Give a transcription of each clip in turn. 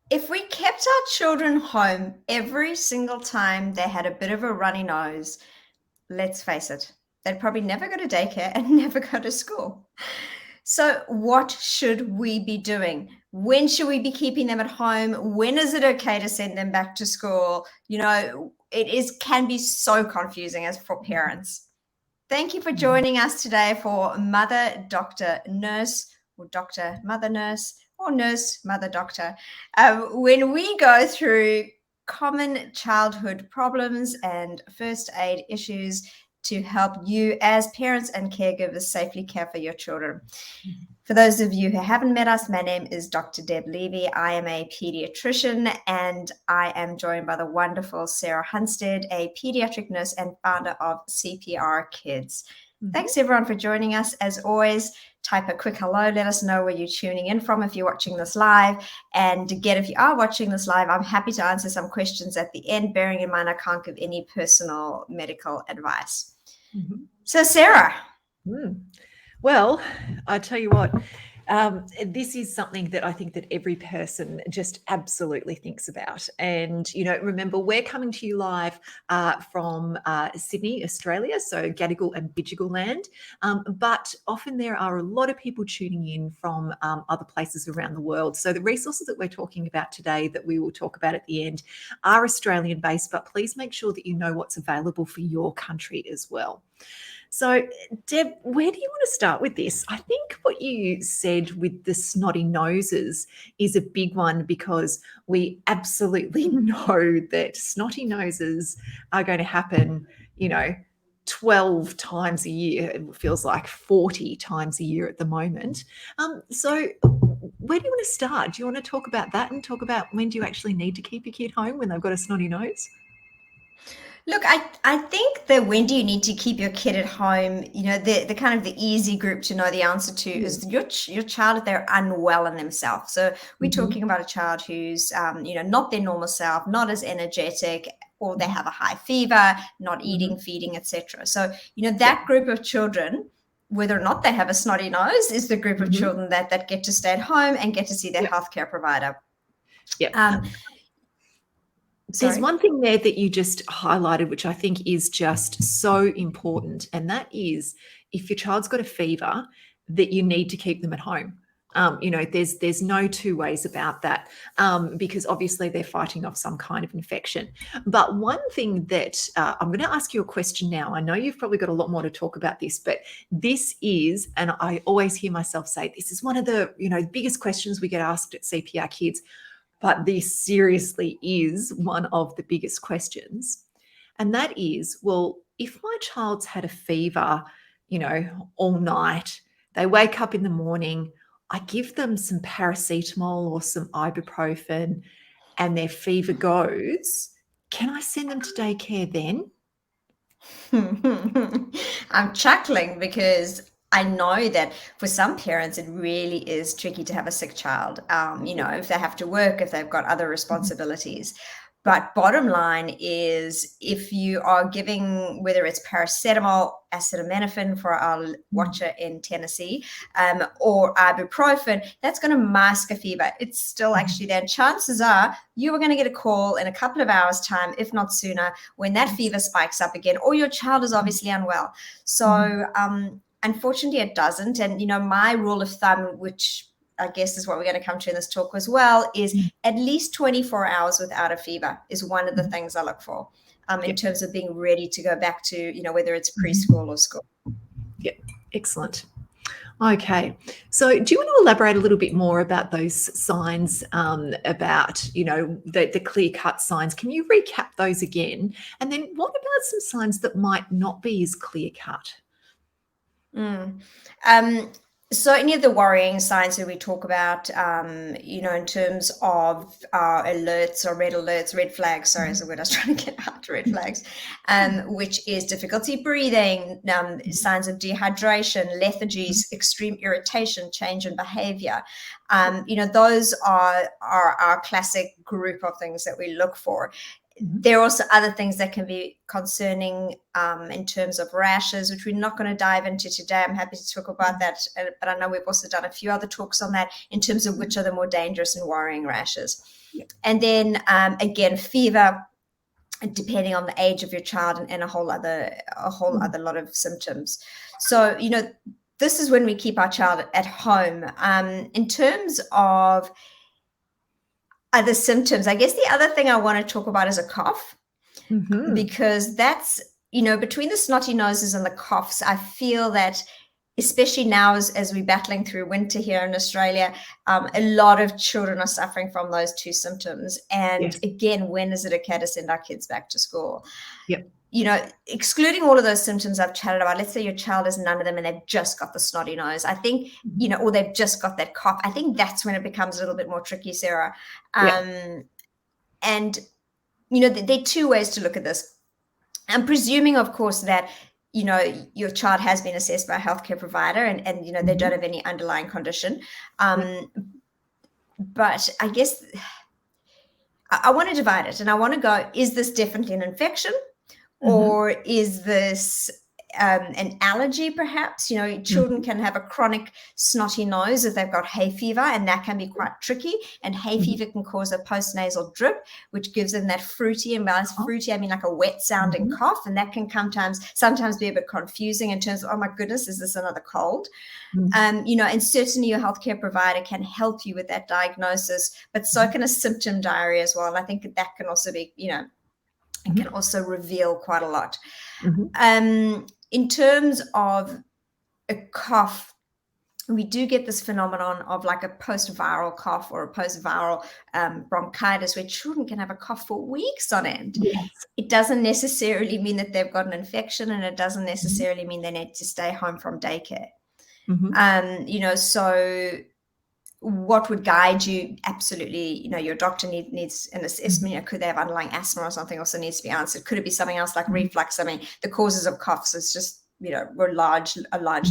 If we kept our children home every single time they had a bit of a runny nose, let's face it, they'd probably never go to daycare and never go to school. So, what should we be doing? When should we be keeping them at home? When is it okay to send them back to school? It can be so confusing as for parents. Thank you for joining us today for Mother Doctor Nurse, or Doctor Mother Nurse, or Nurse Mother Doctor. When we go through common childhood problems and first aid issues to help you as parents and caregivers safely care for your children. For those of you who haven't met us, my name is Dr. Deb Levy. I am a pediatrician, and I am joined by the wonderful Sarah Hunstead, a pediatric nurse and founder of CPR Kids. Thanks everyone for joining us. As always, type a quick hello. Let us know where you're tuning in from if you're watching this live. And again, if you are watching this live, I'm happy to answer some questions at the end, bearing in mind I can't give any personal medical advice. So, Sarah. Well, I tell you what, this is something that I think that every person just absolutely thinks about. And, remember, we're coming to you live from Sydney, Australia, so Gadigal and Bidjigal land. But often there are a lot of people tuning in from other places around the world. So the resources that we're talking about today that we will talk about at the end are Australian based, but please make sure that you know what's available for your country as well. So, Deb, where do you want to start with this? I think what you said with the snotty noses is a big one, because we absolutely know that snotty noses are going to happen, 12 times a year. It feels like 40 times a year at the moment. So where do you want to start? Do you want to talk about that and talk about when do you actually need to keep your kid home when they've got a snotty nose? Look, I think that when do you need to keep your kid at home, the kind of the easy group to know the answer to is your child if they're unwell in themselves. So we're talking about a child who's, not their normal self, not as energetic, or they have a high fever, not eating, feeding, etc. So, that group of children, whether or not they have a snotty nose, is the group of children that get to stay at home and get to see their healthcare provider. There's one thing there that you just highlighted, which I think is just so important, and that is if your child's got a fever, that you need to keep them at home. There's no two ways about that, because obviously they're fighting off some kind of infection. But one thing that I'm going to ask you a question now. I know you've probably got a lot more to talk about this, but this is, and I always hear myself say, this is one of the biggest questions we get asked at CPR Kids. But this seriously is one of the biggest questions. And that is, well, if my child's had a fever, all night, they wake up in the morning, I give them some paracetamol or some ibuprofen and their fever goes, can I send them to daycare then? I'm chuckling because I know that for some parents, it really is tricky to have a sick child. If they have to work, if they've got other responsibilities. But bottom line is, if you are giving, whether it's paracetamol, acetaminophen for our watcher in Tennessee, or ibuprofen, that's going to mask a fever. It's still actually there. Chances are you are going to get a call in a couple of hours' time, if not sooner, when that fever spikes up again, or your child is obviously unwell. So, unfortunately, it doesn't. And, my rule of thumb, which I guess is what we're going to come to in this talk as well, is at least 24 hours without a fever is one of the things I look for in terms of being ready to go back to, whether it's preschool or school. Yeah, excellent. Okay, so do you want to elaborate a little bit more about those signs, about, the clear-cut signs? Can you recap those again? And then what about some signs that might not be as clear-cut? So any of the worrying signs that we talk about, in terms of alerts or red flags, sorry, is the word I was trying to get out, red flags, which is difficulty breathing, signs of dehydration, lethargies, extreme irritation, change in behavior. Those are our classic group of things that we look for. there are also other things that can be concerning in terms of rashes, which we're not going to dive into today. I'm happy to talk about that, but I know we've also done a few other talks on that in terms of which are the more dangerous and worrying rashes. And then again, fever, depending on the age of your child, and a whole other lot of symptoms. So, this is when we keep our child at home. In terms of other symptoms, I guess the other thing I want to talk about is a cough, because that's, between the snotty noses and the coughs, I feel that, especially now as we're battling through winter here in Australia, a lot of children are suffering from those two symptoms. And again, when is it okay to send our kids back to school? Excluding all of those symptoms I've chatted about, let's say your child has none of them and they've just got the snotty nose, I think, or they've just got that cough, I think that's when it becomes a little bit more tricky, Sarah. And, there are two ways to look at this. I'm presuming, of course, that your child has been assessed by a healthcare provider and they don't have any underlying condition. But I guess I want to divide it, and I want to go, is this definitely an infection, or is this an allergy perhaps? Children can have a chronic snotty nose if they've got hay fever, and that can be quite tricky. And hay fever can cause a postnasal drip, which gives them that fruity, and by fruity I mean like a wet sounding cough, and that can sometimes be a bit confusing in terms of, oh my goodness, is this another cold? And certainly your healthcare provider can help you with that diagnosis, but so can a symptom diary as well. And I think that can also be, it can also reveal quite a lot. In terms of a cough, we do get this phenomenon of like a post-viral cough or a post-viral bronchitis, where children can have a cough for weeks on end. It doesn't necessarily mean that they've got an infection, and it doesn't necessarily mean they need to stay home from daycare. So what would guide you? Absolutely, your doctor needs an assessment. Could they have underlying asthma or something also needs to be answered? Could it be something else like reflux? I mean, the causes of coughs is just, we're a large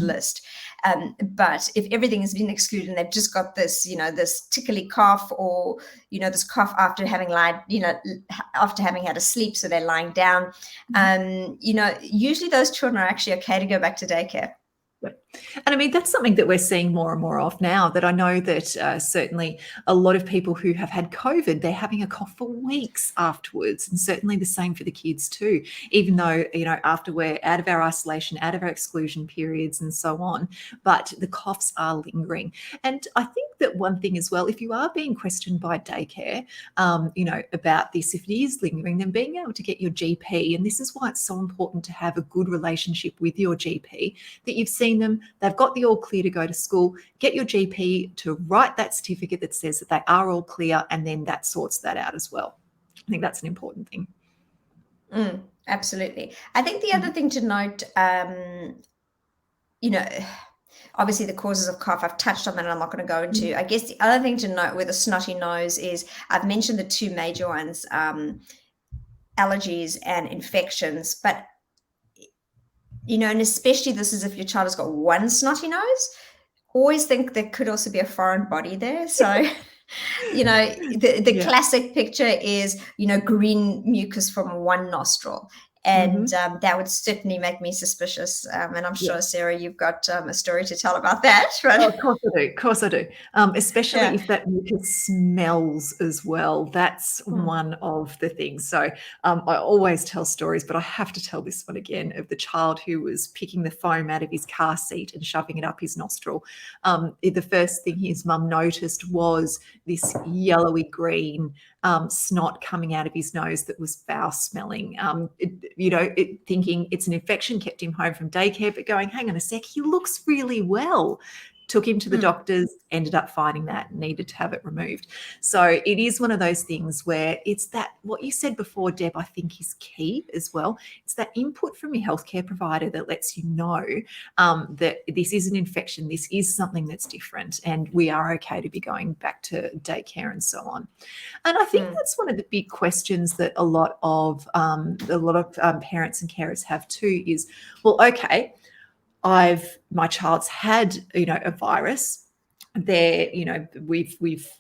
list. But if everything has been excluded and they've just got this, this tickly cough, or, this cough after having after having had a sleep, so they're lying down, usually those children are actually okay to go back to daycare. And I mean, that's something that we're seeing more and more of now, that I know that certainly a lot of people who have had COVID, they're having a cough for weeks afterwards. And certainly the same for the kids too, even though, after we're out of our isolation, out of our exclusion periods and so on, but the coughs are lingering. And I think that one thing as well, if you are being questioned by daycare, about this, if it is lingering, then being able to get your GP, and this is why it's so important to have a good relationship with your GP, that you've seen them, they've got the all clear to go to school, get your GP to write that certificate that says that they are all clear, and then that sorts that out as well. I think that's an important thing. Absolutely. I think the other thing to note, obviously the causes of cough, I've touched on that and I'm not going to go into. I guess the other thing to note with a snotty nose is, I've mentioned the two major ones, allergies and infections, but and especially this is if your child has got one snotty nose, always think there could also be a foreign body there. So, the classic picture is, green mucus from one nostril. And that would certainly make me suspicious. And I'm sure, Sarah, you've got a story to tell about that. Right? Oh, of course I do. Especially if that mucus smells as well. That's one of the things. So I always tell stories, but I have to tell this one again, of the child who was picking the foam out of his car seat and shoving it up his nostril. The first thing his mum noticed was this yellowy green snot coming out of his nose that was foul smelling. Thinking it's an infection, kept him home from daycare, but going, hang on a sec, he looks really well. Took him to the doctors, ended up finding that needed to have it removed. So it is one of those things where it's that, what you said before, Deb, I think is key as well. It's that input from your healthcare provider that lets you know that this is an infection, this is something that's different, and we are okay to be going back to daycare and so on. And I think that's one of the big questions that a lot of parents and carers have too is, well, okay, my child's had, a virus. they're, we've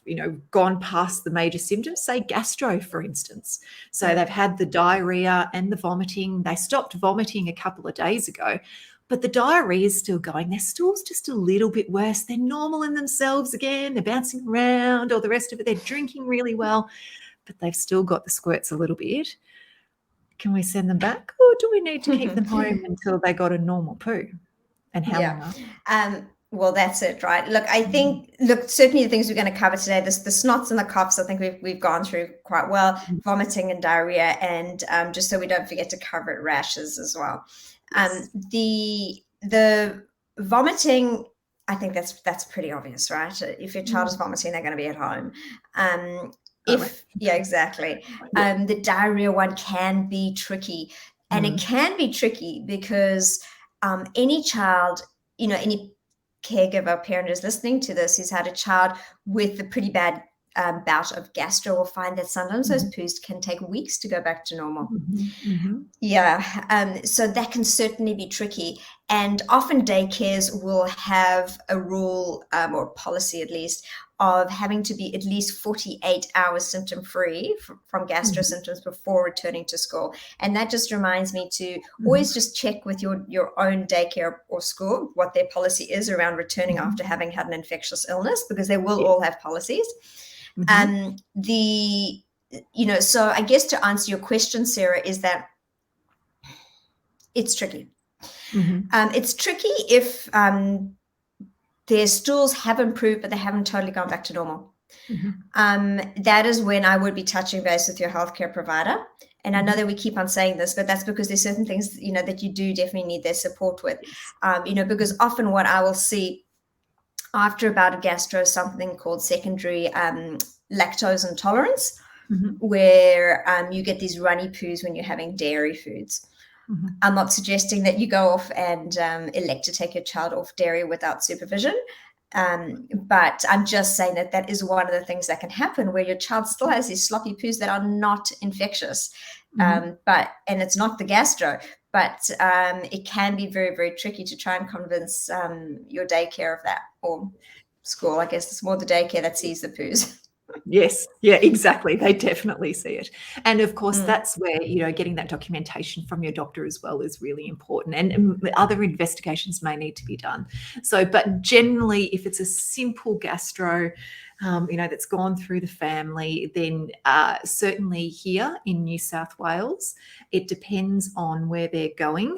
gone past the major symptoms, say gastro, for instance. So they've had the diarrhea and the vomiting. They stopped vomiting a couple of days ago, but the diarrhea is still going. Their stool's just a little bit worse. They're normal in themselves again. They're bouncing around, all the rest of it. They're drinking really well, but they've still got the squirts a little bit. Can we send them back, or do we need to keep them home until they got a normal poo? And how long? Well, that's it, right? Look, I think, certainly the things we're going to cover today, the snots and the coughs, I think we've gone through quite well, vomiting and diarrhea, and just so we don't forget to cover it, rashes as well. Yes. The vomiting, I think that's pretty obvious, right? If your child is vomiting, they're going to be at home. Yeah, exactly. The diarrhea one can be tricky, and it can be tricky because any child, any caregiver, parent who's listening to this, who's had a child with a pretty bad bout of gastro, will find that sometimes those poos can take weeks to go back to normal. Yeah, so that can certainly be tricky. And often daycares will have a rule, or policy at least, of having to be at least 48 hours symptom-free from gastro symptoms before returning to school. And that just reminds me to always just check with your own daycare or school what their policy is around returning after having had an infectious illness, because they will all have policies. So I guess to answer your question, Sarah, is that it's tricky. It's tricky if their stools have improved, but they haven't totally gone back to normal. That is when I would be touching base with your healthcare provider. And I know that we keep on saying this, but that's because there's certain things, that you do definitely need their support with, because often what I will see after about a gastro is something called secondary lactose intolerance, where you get these runny poos when you're having dairy foods. I'm not suggesting that you go off and elect to take your child off dairy without supervision. But I'm just saying that is one of the things that can happen, where your child still has these sloppy poos that are not infectious. And it's not the gastro, but it can be very, very tricky to try and convince your daycare of that, or school. I guess it's more the daycare that sees the poos. Yes, yeah, exactly. They definitely see it. And of course, that's where, getting that documentation from your doctor as well is really important. And other investigations may need to be done. So, but generally, if it's a simple gastro, that's gone through the family, then certainly here in New South Wales, it depends on where they're going.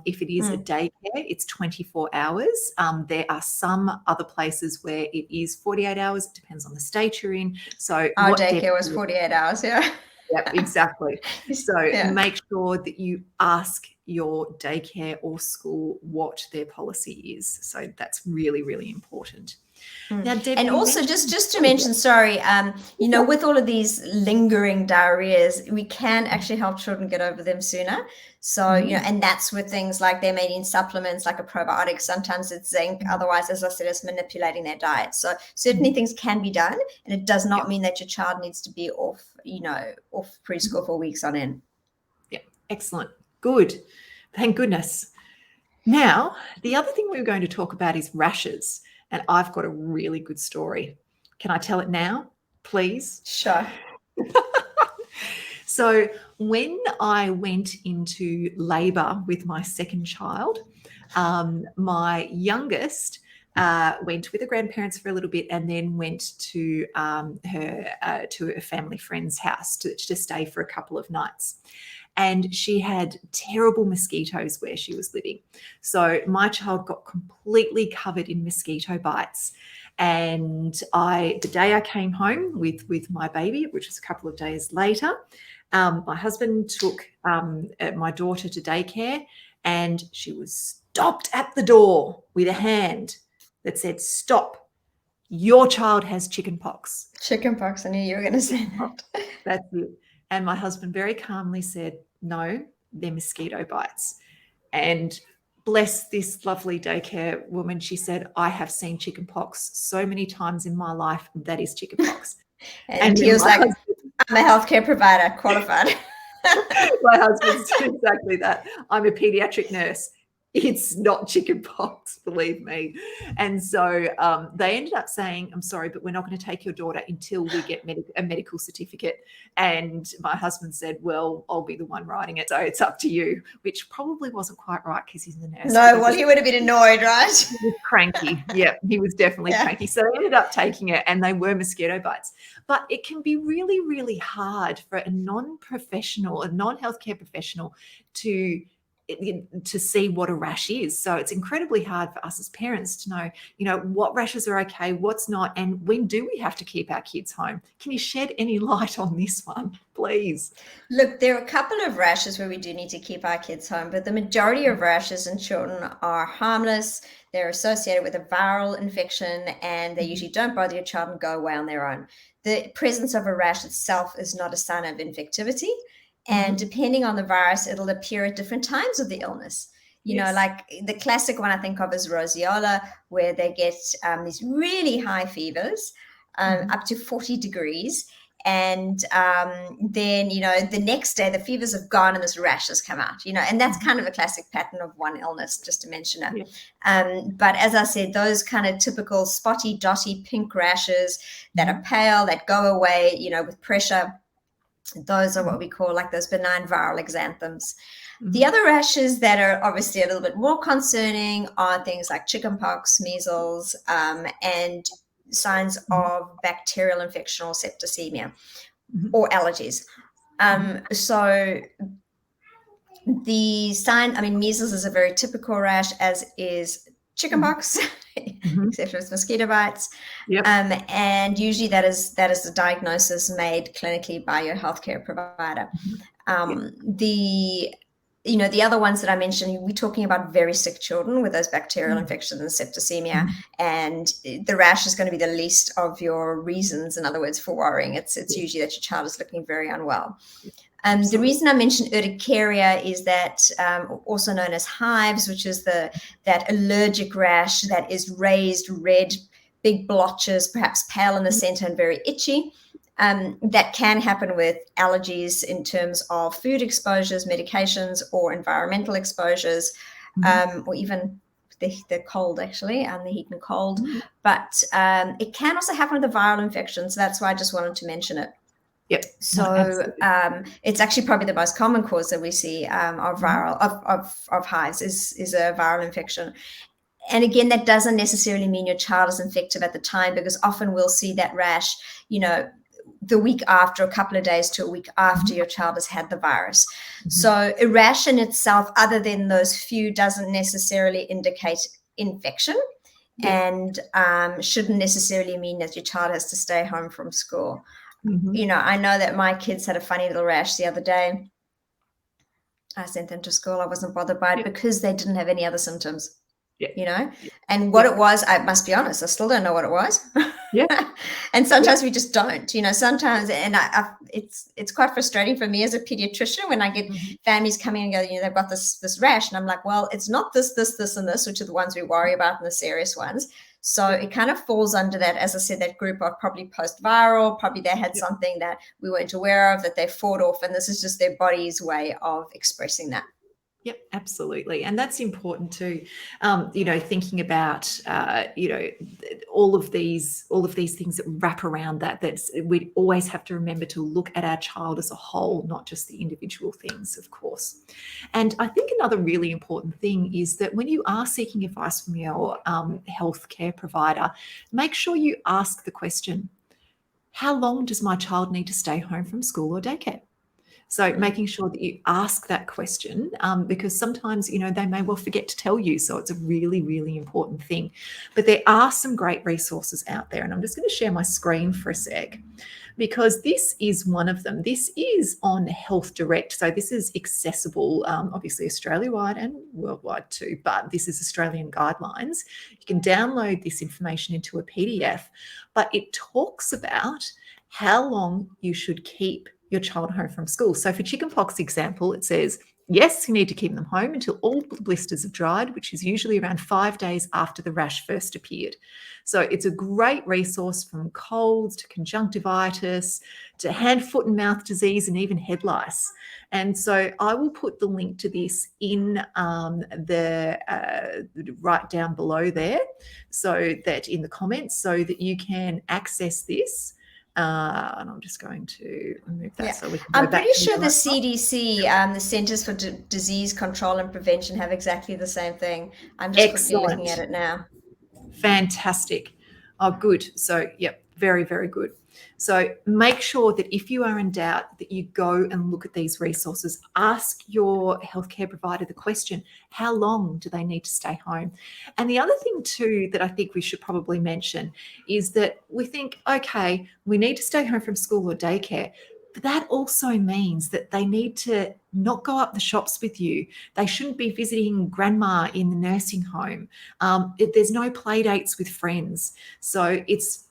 If it is a daycare, it's 24 hours. There are some other places where it is 48 hours. It depends on the state you're in. So our daycare was 48 hours, yeah. Yep, exactly. So make sure that you ask your daycare or school what their policy is. So that's really, really important. Now, Debbie, and also just to mention, sorry, with all of these lingering diarrheas, we can actually help children get over them sooner. So, and that's with things like they're made in supplements, like a probiotic. Sometimes it's zinc. Otherwise, as I said, it's manipulating their diet. So certainly things can be done. And it does not mean that your child needs to be off preschool for weeks on end. Yeah, excellent. Good. Thank goodness. Now, the other thing we were going to talk about is rashes. And I've got a really good story. Can I tell it now, please? Sure. So when I went into labour with my second child, my youngest went with her grandparents for a little bit, and then went to to a family friend's house to stay for a couple of nights. And she had terrible mosquitoes where she was living. So my child got completely covered in mosquito bites. And the day I came home with my baby, which was a couple of days later, my husband took my daughter to daycare, and she was stopped at the door with a hand that said, "Stop, your child has chicken pox." Chicken pox, I knew you were going to say that. That's it. And my husband very calmly said, "No, they're mosquito bites." And bless this lovely daycare woman, she said, "I have seen chicken pox so many times in my life. That is chicken pox." and he was like, "I'm a healthcare provider, qualified." My husband said exactly that. "I'm a pediatric nurse. It's not chicken pox, believe me. And so they ended up saying, I'm sorry, but we're not going to take your daughter until we get a medical certificate. And my husband said, well, I'll be the one writing it, so it's up to you, which probably wasn't quite right because he's a nurse. No, well, he would have been annoyed, right? He was cranky. Yeah, he was definitely cranky. So they ended up taking it, and they were mosquito bites. But it can be really, really hard for a non-professional, a non-healthcare professional to see what a rash is. So it's incredibly hard for us as parents to know, what rashes are okay, what's not, and when do we have to keep our kids home? Can you shed any light on this one, please? Look, there are a couple of rashes where we do need to keep our kids home, but the majority of rashes in children are harmless. They're associated with a viral infection, and they usually don't bother your child and go away on their own. The presence of a rash itself is not a sign of infectivity. And depending on the virus, it'll appear at different times of the illness. You know, like the classic one I think of is roseola, where they get these really high fevers, up to 40 degrees. And then, the next day the fevers have gone and this rash has come out, and that's kind of a classic pattern of one illness, just to mention it. But as I said, those kind of typical spotty, dotty, pink rashes that are pale, that go away, with pressure, those are what we call like those benign viral exanthems. The other rashes that are obviously a little bit more concerning are things like chickenpox, measles, and signs of bacterial infection or septicemia or allergies. So the sign, measles is a very typical rash, as is chickenpox, except for its mosquito bites. And usually that is the diagnosis made clinically by your healthcare provider. The other ones that I mentioned, we're talking about very sick children with those bacterial infections and septicemia, and the rash is going to be the least of your reasons, in other words, for worrying. It's usually that your child is looking very unwell. The reason I mentioned urticaria is that, also known as hives, which is that allergic rash that is raised red, big blotches, perhaps pale in the center and very itchy. That can happen with allergies in terms of food exposures, medications, or environmental exposures, or even the cold, actually, and the heat and cold. But it can also happen with the viral infections. So that's why I just wanted to mention it. So it's actually probably the most common cause that we see of viral of hives is a viral infection. And again, that doesn't necessarily mean your child is infected at the time, because often we'll see that rash, the week after, a couple of days to a week after your child has had the virus. So a rash in itself, other than those few, doesn't necessarily indicate infection, and shouldn't necessarily mean that your child has to stay home from school. I know that my kids had a funny little rash the other day. I sent them to school. I wasn't bothered by it because they didn't have any other symptoms. And what it was, I must be honest, I still don't know what it was. And sometimes we just don't, sometimes, and it's quite frustrating for me as a pediatrician when I get families coming and go, they've got this rash, and I'm like, well, it's not this, and this, which are the ones we worry about and the serious ones. So it kind of falls under that, as I said, that group of probably post-viral, probably they had something that we weren't aware of that they fought off, and this is just their body's way of expressing that. Yep, absolutely. And that's important too. Thinking about, all of these things that wrap around that, we always have to remember to look at our child as a whole, not just the individual things, of course. And I think another really important thing is that when you are seeking advice from your healthcare provider, make sure you ask the question, how long does my child need to stay home from school or daycare? So making sure that you ask that question, because sometimes, they may well forget to tell you. So it's a really, really important thing. But there are some great resources out there. And I'm just going to share my screen for a sec, because this is one of them. This is on Health Direct. So this is accessible, obviously Australia-wide and worldwide too, but this is Australian guidelines. You can download this information into a PDF, but it talks about how long you should keep your child home from school. So for chickenpox example, it says Yes, you need to keep them home until all the blisters have dried, which is usually around 5 days after the rash first appeared. So it's a great resource from colds to conjunctivitis to hand, foot, and mouth disease and even head lice. And so I will put the link to this in the right down below there, so that in the comments, so that you can access this. And I'm just going to remove that so we can go I'm back pretty to sure the right. CDC, the Centers for Disease Control and Prevention, have exactly the same thing. I'm just quickly looking at it now. Fantastic. Oh, good. So, yep, very, very good. So make sure that if you are in doubt, that you go and look at these resources. Ask your healthcare provider the question, how long do they need to stay home? And the other thing too that I think we should probably mention is that we think, okay, we need to stay home from school or daycare. But that also means that they need to not go up the shops with you. They shouldn't be visiting grandma in the nursing home. There's no play dates with friends. So it's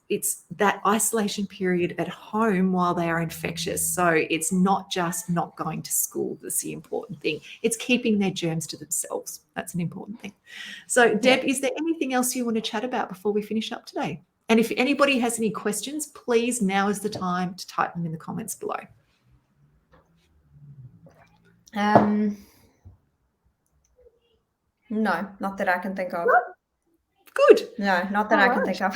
that isolation period at home while they are infectious. So it's not just not going to school that's the important thing. It's keeping their germs to themselves. That's an important thing. So Deb, is there anything else you want to chat about before we finish up today? And if anybody has any questions, please, now is the time to type them in the comments below. No, not that I can think of. Good. No, not that I can think of.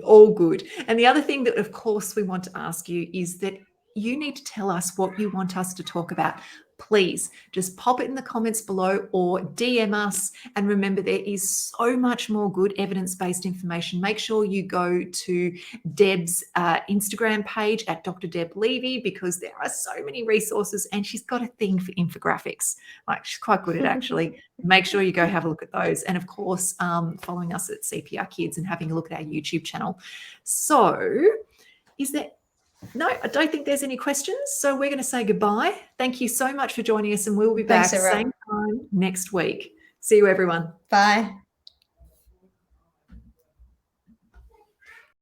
All good. And the other thing that, of course, we want to ask you is that you need to tell us what you want us to talk about. Please just pop it in the comments below or DM us. And remember, there is so much more good evidence-based information. Make sure you go to Deb's Instagram page at Dr. Deb Levy, because there are so many resources and she's got a thing for infographics. Like, she's quite good at actually. Make sure you go have a look at those. And of course, following us at CPR Kids and having a look at our YouTube channel. So is there... No, I don't think there's any questions. So we're going to say goodbye. Thank you so much for joining us, and we'll be back same time next week. See you, everyone. Bye.